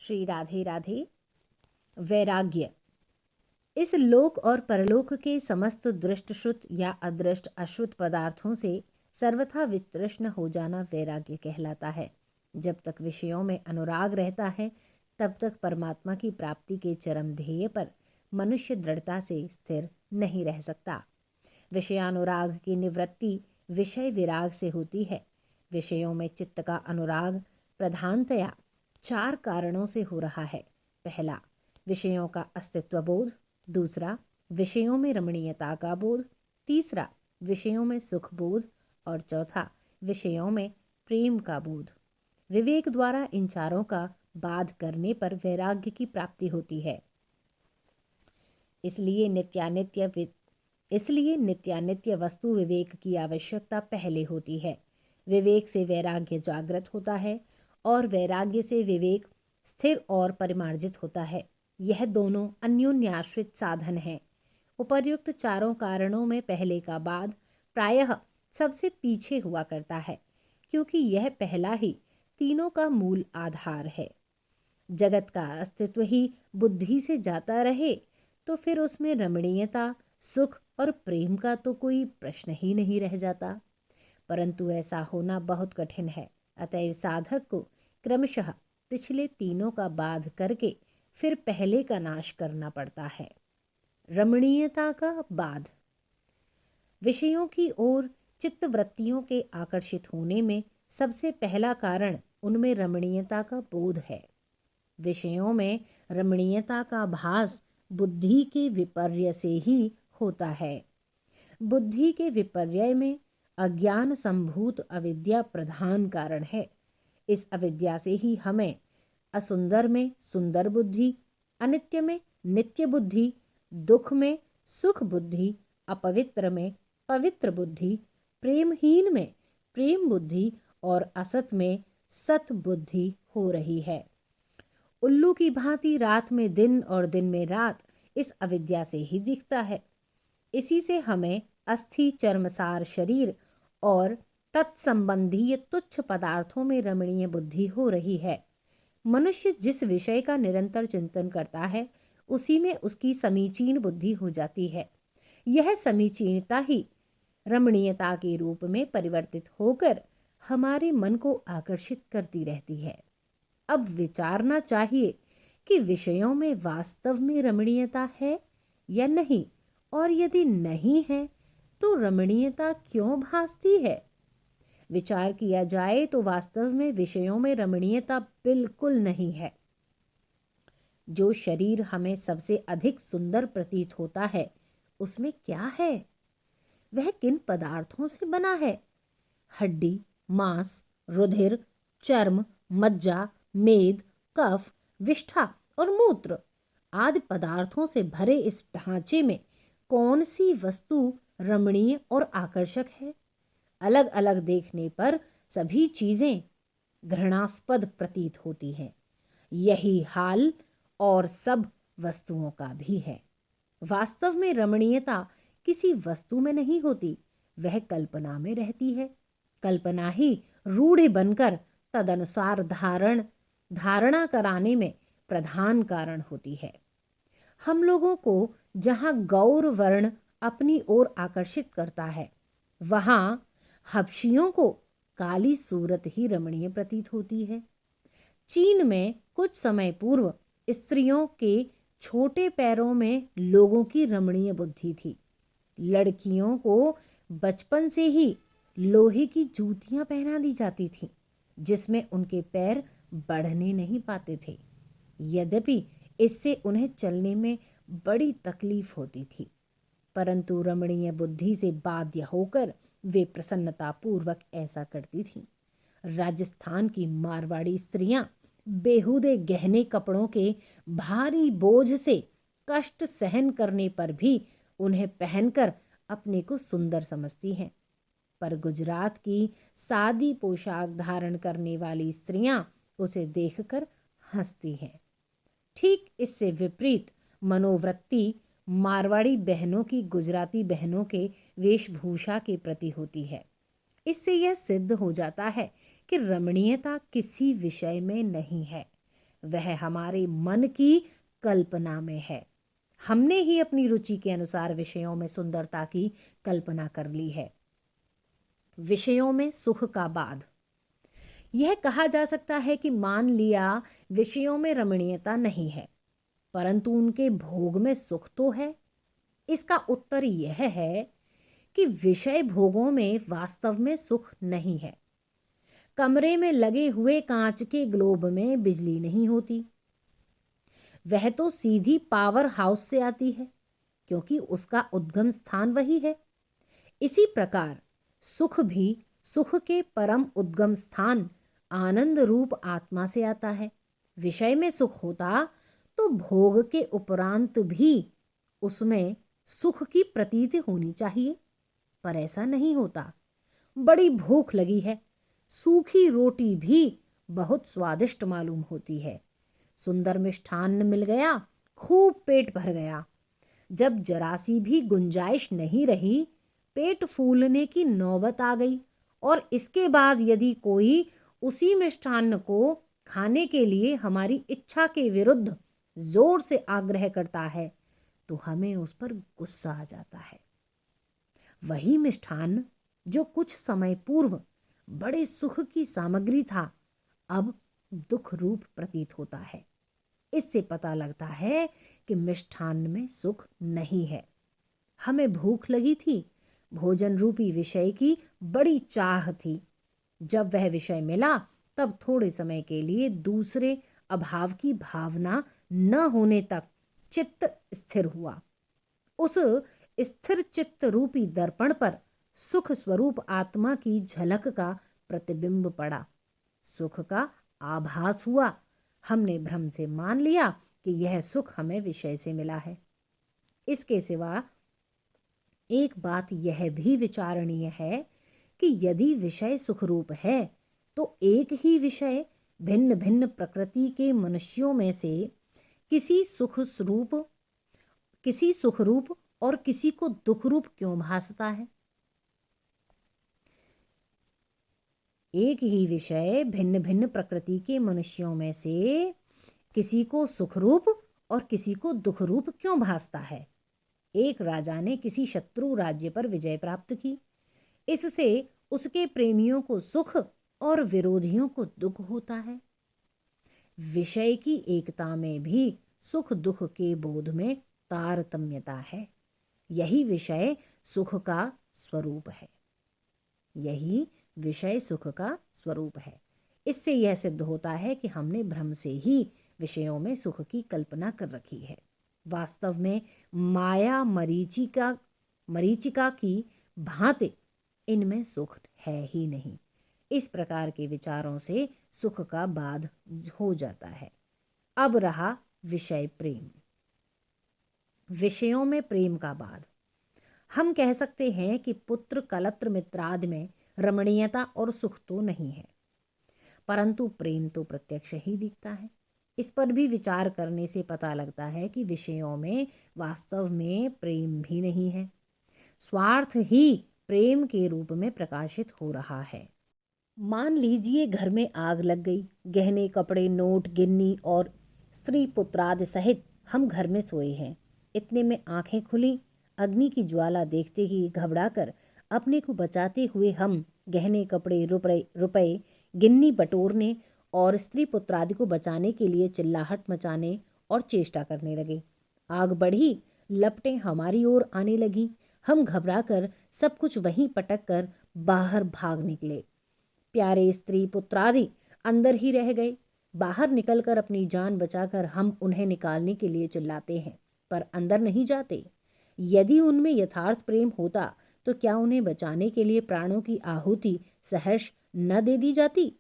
श्री राधे राधे। वैराग्य इस लोक और परलोक के समस्त दृष्ट श्रुत या अदृष्ट अश्रुत पदार्थों से सर्वथा वितृष्ण हो जाना वैराग्य कहलाता है। जब तक विषयों में अनुराग रहता है तब तक परमात्मा की प्राप्ति के चरम ध्येय पर मनुष्य दृढ़ता से स्थिर नहीं रह सकता। विषयानुराग की निवृत्ति विषय विराग से होती है। विषयों में चित्त का अनुराग प्रधानतया 4 कारणों से हो रहा है। पहला, विषयों का अस्तित्व बोध। दूसरा, विषयों में रमणीयता का बोध। तीसरा, विषयों में सुख बोध। और चौथा, विषयों में प्रेम का बोध। विवेक द्वारा इन चारों का बाध करने पर वैराग्य की प्राप्ति होती है। इसलिए नित्यानित्य वस्तु विवेक की आवश्यकता पहले होती है। विवेक से वैराग्य जागृत होता है और वैराग्य से विवेक स्थिर और परिमार्जित होता है। यह दोनों अन्योन्याश्रित साधन हैं। उपर्युक्त चारों कारणों में पहले का बाध प्रायः सबसे पीछे हुआ करता है, क्योंकि यह पहला ही तीनों का मूल आधार है। जगत का अस्तित्व ही बुद्धि से जाता रहे तो फिर उसमें रमणीयता, सुख और प्रेम का तो कोई प्रश्न ही नहीं रह जाता। परंतु ऐसा होना बहुत कठिन है। अतएव साधक को क्रमशः पिछले तीनों का बाध करके फिर पहले का नाश करना पड़ता है। रमणीयता का बाध। विषयों की ओर चित्तवृत्तियों के आकर्षित होने में सबसे पहला कारण उनमें रमणीयता का बोध है। विषयों में रमणीयता का भास बुद्धि के विपर्य से ही होता है। बुद्धि के विपर्य में अज्ञान संभूत अविद्या प्रधान कारण है। इस अविद्या से ही हमें असुंदर में सुंदर बुद्धि, अनित्य में नित्य बुद्धि, दुख में सुख बुद्धि, अपवित्र में पवित्र बुद्धि, प्रेमहीन में प्रेम बुद्धि और असत में सत बुद्धि हो रही है। उल्लू की भांति रात में दिन और दिन में रात इस अविद्या से ही दिखता है। इसी से हमें अस्थि चर्मसार शरीर और तत्संबंधी तुच्छ पदार्थों में रमणीय बुद्धि हो रही है। मनुष्य जिस विषय का निरंतर चिंतन करता है उसी में उसकी समीचीन बुद्धि हो जाती है। यह समीचीनता ही रमणीयता के रूप में परिवर्तित होकर हमारे मन को आकर्षित करती रहती है। अब विचारना चाहिए कि विषयों में वास्तव में रमणीयता है या नहीं, और यदि नहीं है तो रमणीयता क्यों भासती है। विचार किया जाए तो वास्तव में विषयों में रमणीयता बिल्कुल नहीं है। जो शरीर हमें सबसे अधिक सुंदर प्रतीत होता है उसमें क्या है? वह किन पदार्थों से बना है? हड्डी, मांस, रुधिर, चर्म, मज्जा, मेद, कफ, विष्ठा और मूत्र आदि पदार्थों से भरे इस ढांचे में कौन सी वस्तु रमणीय और आकर्षक है? अलग अलग देखने पर सभी चीजें घृणास्पद प्रतीत होती हैं। यही हाल और सब वस्तुओं का भी है। वास्तव में रमणीयता किसी वस्तु में नहीं होती, वह कल्पना में रहती है। कल्पना ही रूढ़ बनकर तदनुसार धारणा कराने में प्रधान कारण होती है। हम लोगों को जहाँ गौर वर्ण अपनी ओर आकर्षित करता है, वहाँ हबशियों को काली सूरत ही रमणीय प्रतीत होती है। चीन में कुछ समय पूर्व स्त्रियों के छोटे पैरों में लोगों की रमणीय बुद्धि थी। लड़कियों को बचपन से ही लोहे की जूतियां पहना दी जाती थीं, जिसमें उनके पैर बढ़ने नहीं पाते थे। यद्यपि इससे उन्हें चलने में बड़ी तकलीफ होती थी, परंतु रमणीय बुद्धि से बाध्य होकर वे प्रसन्नता पूर्वक ऐसा करती थीं। राजस्थान की मारवाड़ी स्त्रियां बेहुदे गहने कपड़ों के भारी बोझ से कष्ट सहन करने पर भी उन्हें पहनकर अपने को सुंदर समझती हैं, पर गुजरात की सादी पोशाक धारण करने वाली स्त्रियां उसे देखकर हंसती हैं। ठीक इससे विपरीत मनोवृत्ति मारवाड़ी बहनों की गुजराती बहनों के वेशभूषा के प्रति होती है। इससे यह सिद्ध हो जाता है कि रमणीयता किसी विषय में नहीं है, वह हमारे मन की कल्पना में है। हमने ही अपनी रुचि के अनुसार विषयों में सुंदरता की कल्पना कर ली है। विषयों में सुख का बाध। यह कहा जा सकता है कि मान लिया विषयों में रमणीयता नहीं है, परंतु उनके भोग में सुख तो है। इसका उत्तर यह है कि विषय भोगों में वास्तव में सुख नहीं है। कमरे में लगे हुए कांच के ग्लोब में बिजली नहीं होती, वह तो सीधी पावर हाउस से आती है, क्योंकि उसका उद्गम स्थान वही है। इसी प्रकार सुख भी सुख के परम उद्गम स्थान आनंद रूप आत्मा से आता है। विषय में सुख होता तो भोग के उपरांत भी उसमें सुख की प्रतीति होनी चाहिए, पर ऐसा नहीं होता। बड़ी भूख लगी है, सूखी रोटी भी बहुत स्वादिष्ट मालूम होती है। सुंदर मिष्ठान्न मिल गया, खूब पेट भर गया। जब जरा सी भी गुंजाइश नहीं रही, पेट फूलने की नौबत आ गई, और इसके बाद यदि कोई उसी मिष्ठान्न को खाने के लिए हमारी इच्छा के विरुद्ध जोर से आग्रह करता है, तो हमें उस पर गुस्सा आ जाता है। वही मिष्ठान्न जो कुछ समय पूर्व बड़े सुख की सामग्री था, अब दुख रूप प्रतीत होता है। इससे पता लगता है कि मिष्ठान्न में सुख नहीं है। हमें भूख लगी थी, भोजन रूपी विषय की बड़ी चाह थी। जब वह विषय मिला, तब थोड़े समय के लिए दूसरे अभाव की भावना न होने तक चित्त स्थिर हुआ। उस स्थिर चित्त रूपी दर्पण पर सुख स्वरूप आत्मा की झलक का प्रतिबिंब पड़ा, सुख का आभास हुआ। हमने भ्रम से मान लिया कि यह सुख हमें विषय से मिला है। इसके सिवा एक बात यह भी विचारणीय है कि यदि विषय सुखरूप है, तो एक ही विषय भिन्न भिन्न प्रकृति के मनुष्यों में से किसी सुखरूप और किसी को दुखरूप क्यों भासता है? एक ही विषय भिन्न भिन्न प्रकृति के मनुष्यों में से किसी को सुखरूप और किसी को दुखरूप क्यों भासता है? एक राजा ने किसी शत्रु राज्य पर विजय प्राप्त की, इससे उसके प्रेमियों को सुख और विरोधियों को दुख होता है। विषय की एकता में भी सुख दुख के बोध में तारतम्यता है। यही विषय सुख का स्वरूप है। यही विषय सुख का स्वरूप है। इससे यह सिद्ध होता है कि हमने भ्रम से ही विषयों में सुख की कल्पना कर रखी है। वास्तव में माया मरीचिका की भांति इनमें सुख है ही नहीं। इस प्रकार के विचारों से सुख का बाध हो जाता है। अब रहा विषय प्रेम। विषयों में प्रेम का बाध। हम कह सकते हैं कि पुत्र कलत्र मित्रादि में रमणीयता और सुख तो नहीं है, परंतु प्रेम तो प्रत्यक्ष ही दिखता है। इस पर भी विचार करने से पता लगता है कि विषयों में वास्तव में प्रेम भी नहीं है, स्वार्थ ही प्रेम के रूप में प्रकाशित हो रहा है। मान लीजिए घर में आग लग गई, गहने कपड़े नोट गिन्नी और स्त्री पुत्रादि सहित हम घर में सोए हैं। इतने में आंखें खुली, अग्नि की ज्वाला देखते ही घबराकर अपने को बचाते हुए हम गहने कपड़े रुपए गिन्नी बटोरने और स्त्री पुत्रादि को बचाने के लिए चिल्लाहट मचाने और चेष्टा करने लगे। आग बढ़ी, लपटें हमारी ओर आने लगी। हम घबराकर सब कुछ वहीं पटक कर बाहर भाग निकले। प्यारे स्त्री पुत्रादि अंदर ही रह गए। बाहर निकलकर अपनी जान बचाकर हम उन्हें निकालने के लिए चिल्लाते हैं, पर अंदर नहीं जाते। यदि उनमें यथार्थ प्रेम होता तो क्या उन्हें बचाने के लिए प्राणों की आहुति सहर्ष न दे दी जाती?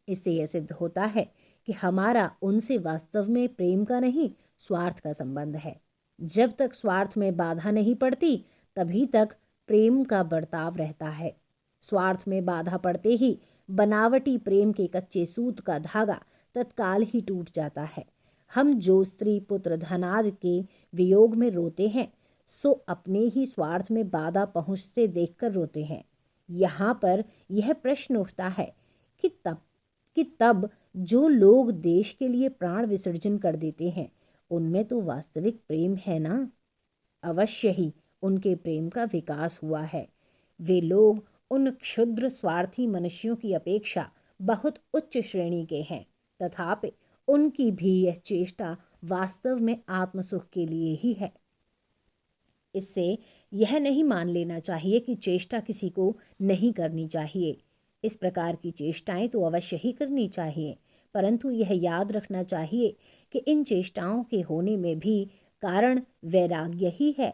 इससे यह सिद्ध होता है कि हमारा उनसे वास्तव में प्रेम का नहीं, स्वार्थ का संबंध है। जब तक स्वार्थ में बाधा नहीं पड़ती, तभी तक प्रेम का बर्ताव रहता है। स्वार्थ में बाधा पड़ते ही बनावटी प्रेम के कच्चे सूत का धागा तत्काल ही टूट जाता है। हम जो स्त्री पुत्र धनादि के वियोग में रोते हैं, सो अपने ही स्वार्थ में बाधा पहुँचते देखकर रोते हैं। यहाँ पर यह प्रश्न उठता है कि तब कि तब जो लोग देश के लिए प्राण विसर्जन कर देते हैं उनमें तो वास्तविक प्रेम है ना। अवश्य ही उनके प्रेम का विकास हुआ है। वे लोग उन क्षुद्र स्वार्थी मनुष्यों की अपेक्षा बहुत उच्च श्रेणी के हैं, तथापि उनकी भी यह चेष्टा वास्तव में आत्मसुख के लिए ही है। इससे यह नहीं मान लेना चाहिए कि चेष्टा किसी को नहीं करनी चाहिए। इस प्रकार की चेष्टाएं तो अवश्य ही करनी चाहिए, परंतु यह याद रखना चाहिए कि इन चेष्टाओं के होने में भी कारण वैराग्य ही है।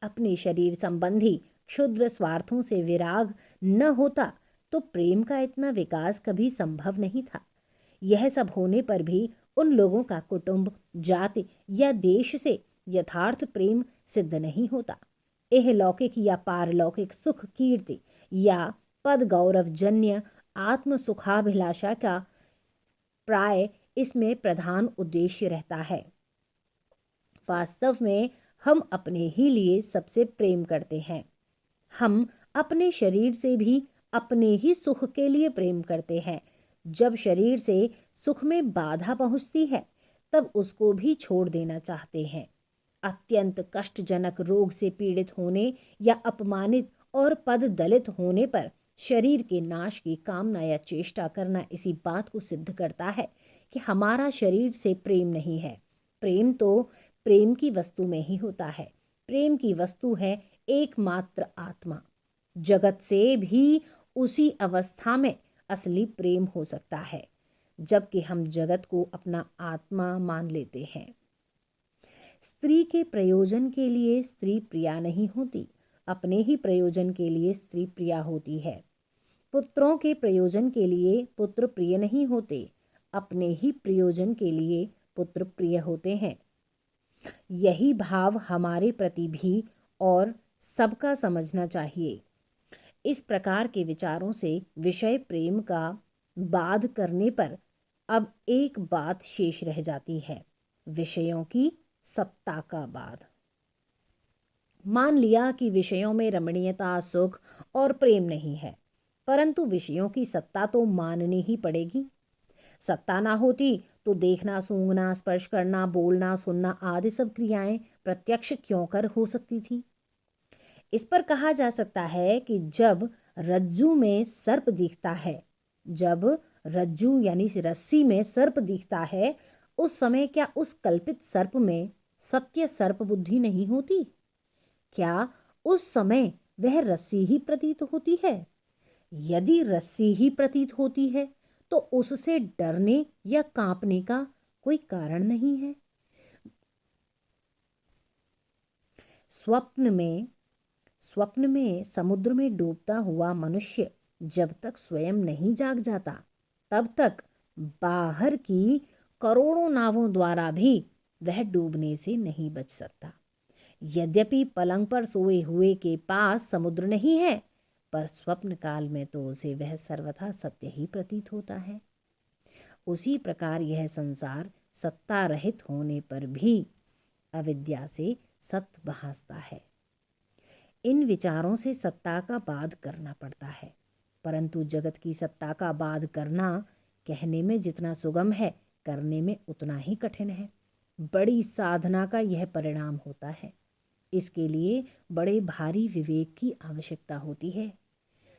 अपने शरीर संबंधी क्षुद्र स्वार्थों से विराग न होता तो प्रेम का इतना विकास कभी संभव नहीं था। यह सब होने पर भी उन लोगों का कुटुंब, जाति या देश से यथार्थ प्रेम सिद्ध नहीं होता। इहलौकिक या पारलौकिक सुख, कीर्ति या पद गौरव जन्य आत्म सुखाभिलाषा का प्राय इसमें प्रधान उद्देश्य रहता है। वास्तव में हम अपने ही लिए सबसे प्रेम करते हैं। हम अपने शरीर से भी अपने ही सुख के लिए प्रेम करते हैं। जब शरीर से सुख में बाधा पहुंचती है तब उसको भी छोड़ देना चाहते हैं। अत्यंत कष्टजनक रोग से पीड़ित होने या अपमानित और पद दलित होने पर शरीर के नाश की कामना या चेष्टा करना इसी बात को सिद्ध करता है कि हमारा शरीर से प्रेम नहीं है। प्रेम तो प्रेम की वस्तु में ही होता है। प्रेम की वस्तु है एकमात्र आत्मा। जगत से भी उसी अवस्था में असली प्रेम हो सकता है जबकि हम जगत को अपना आत्मा मान लेते हैं। स्त्री के प्रयोजन के लिए स्त्री प्रिया नहीं होती, अपने ही प्रयोजन के लिए स्त्री प्रिया होती है। पुत्रों के प्रयोजन के लिए पुत्र प्रिय नहीं होते, अपने ही प्रयोजन के लिए पुत्र प्रिय होते हैं। यही भाव हमारे प्रति भी और सबका समझना चाहिए। इस प्रकार के विचारों से विषय प्रेम का बाध करने पर अब एक बात शेष रह जाती है, विषयों की सत्ता का बाध। मान लिया कि विषयों में रमणीयता, सुख और प्रेम नहीं है, परंतु विषयों की सत्ता तो माननी ही पड़ेगी। सत्ता ना होती तो देखना, सूंघना, स्पर्श करना, बोलना, सुनना आदि सब क्रियाएं प्रत्यक्ष क्यों कर हो सकती थी। इस पर कहा जा सकता है कि जब रज्जू में सर्प दिखता है, जब रज्जू यानी रस्सी में सर्प दिखता है, उस समय क्या उस कल्पित सर्प में सत्य सर्प बुद्धि नहीं होती? क्या उस समय वह रस्सी ही प्रतीत होती है? यदि रस्सी ही प्रतीत होती है तो उससे डरने या कांपने का कोई कारण नहीं है। स्वप्न में समुद्र में डूबता हुआ मनुष्य जब तक स्वयं नहीं जाग जाता तब तक बाहर की करोड़ों नावों द्वारा भी वह डूबने से नहीं बच सकता। यद्यपि पलंग पर सोए हुए के पास समुद्र नहीं है, पर स्वप्न काल में तो उसे वह सर्वथा सत्य ही प्रतीत होता है। उसी प्रकार यह संसार सत्ता रहित होने पर भी अविद्या से सत्य भासता है। इन विचारों से सत्ता का बाध करना पड़ता है, परंतु जगत की सत्ता का बाध करना कहने में जितना सुगम है, करने में उतना ही कठिन है। बड़ी साधना का यह परिणाम होता है। इसके लिए बड़े भारी विवेक की आवश्यकता होती है।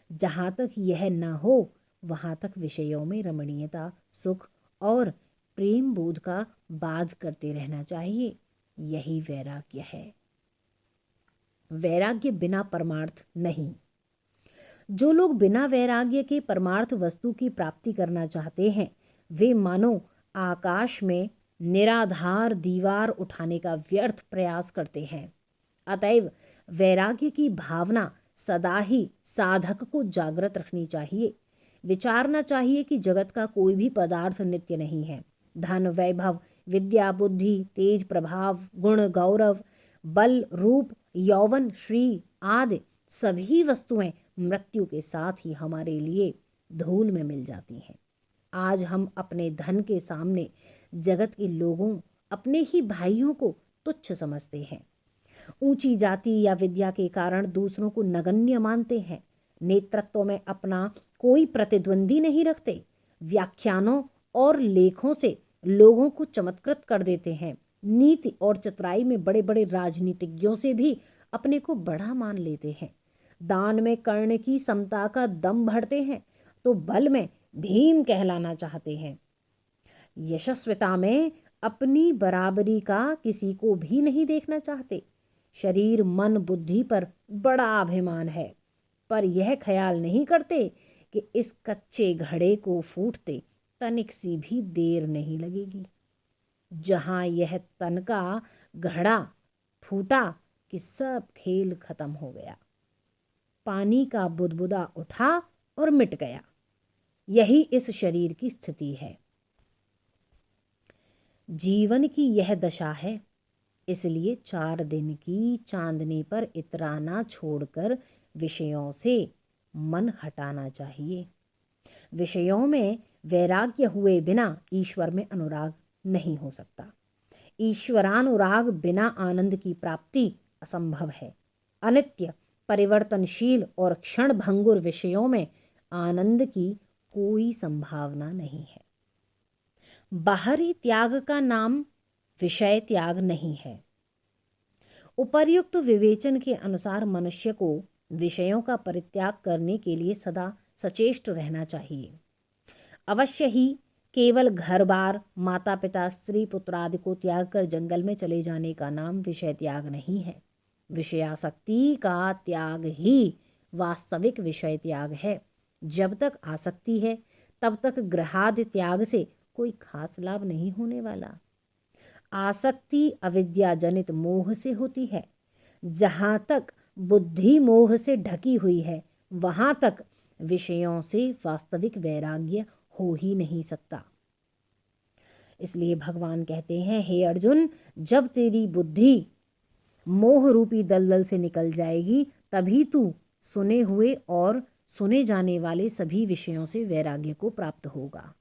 जहाँ तक यह न हो वहाँ तक विषयों में रमणीयता, सुख और प्रेम बोध का बाध करते रहना चाहिए। यही वैराग्य है। वैराग्य बिना परमार्थ नहीं। जो लोग बिना वैराग्य के परमार्थ वस्तु की प्राप्ति करना चाहते हैं, वे मानो आकाश में निराधार दीवार उठाने का व्यर्थ प्रयास करते हैं। अतएव वैराग्य की भावना सदा ही साधक को जागृत रखनी चाहिए। विचारना चाहिए कि जगत का कोई भी पदार्थ नित्य नहीं है। धन, वैभव, विद्या, बुद्धि, तेज, प्रभाव, गुण, गौरव, बल, रूप, यौवन, श्री आदि सभी वस्तुएं मृत्यु के साथ ही हमारे लिए धूल में मिल जाती हैं। आज हम अपने धन के सामने जगत के लोगों, अपने ही भाइयों को तुच्छ समझते हैं। ऊंची जाति या विद्या के कारण दूसरों को नगण्य मानते हैं। नेतृत्व में अपना कोई प्रतिद्वंदी नहीं रखते। व्याख्यानों और लेखों से लोगों को चमत्कृत कर देते हैं। नीति और चतुराई में बड़े बड़े राजनीतिज्ञों से भी अपने को बड़ा मान लेते हैं। दान में कर्ण की समता का दम भरते हैं तो बल में भीम कहलाना चाहते हैं। यशस्विता में अपनी बराबरी का किसी को भी नहीं देखना चाहते। शरीर मन बुद्धि पर बड़ा अभिमान है, पर यह ख्याल नहीं करते कि इस कच्चे घड़े को फूटते तनिक सी भी देर नहीं लगेगी। जहाँ यह तन का घड़ा फूटा कि सब खेल खत्म हो गया। पानी का बुदबुदा उठा और मिट गया। यही इस शरीर की स्थिति है। जीवन की यह दशा है। इसलिए 4 दिन की चांदनी पर इतराना छोड़कर विषयों से मन हटाना चाहिए। विषयों में वैराग्य हुए बिना ईश्वर में अनुराग नहीं हो सकता। ईश्वरानुराग बिना आनंद की प्राप्ति असंभव है। अनित्य, परिवर्तनशील और क्षणभंगुर विषयों में आनंद की कोई संभावना नहीं है। बाहरी त्याग का नाम विषय त्याग नहीं है। उपर्युक्त विवेचन के अनुसार मनुष्य को विषयों का परित्याग करने के लिए सदा सचेष्ट रहना चाहिए। अवश्य ही केवल घर बार, माता पिता, स्त्री पुत्र आदि को त्याग कर जंगल में चले जाने का नाम विषय त्याग नहीं है। विषयासक्ति का त्याग ही वास्तविक विषय त्याग है। जब तक आसक्ति है तब तक ग्रहादि त्याग से कोई खास लाभ नहीं होने वाला। आसक्ति अविद्या जनित मोह से होती है। जहाँ तक बुद्धि मोह से ढकी हुई है वहाँ तक विषयों से वास्तविक वैराग्य हो ही नहीं सकता। इसलिए भगवान कहते हैं, हे अर्जुन, जब तेरी बुद्धि मोह रूपी दलदल से निकल जाएगी तभी तू सुने हुए और सुने जाने वाले सभी विषयों से वैराग्य को प्राप्त होगा।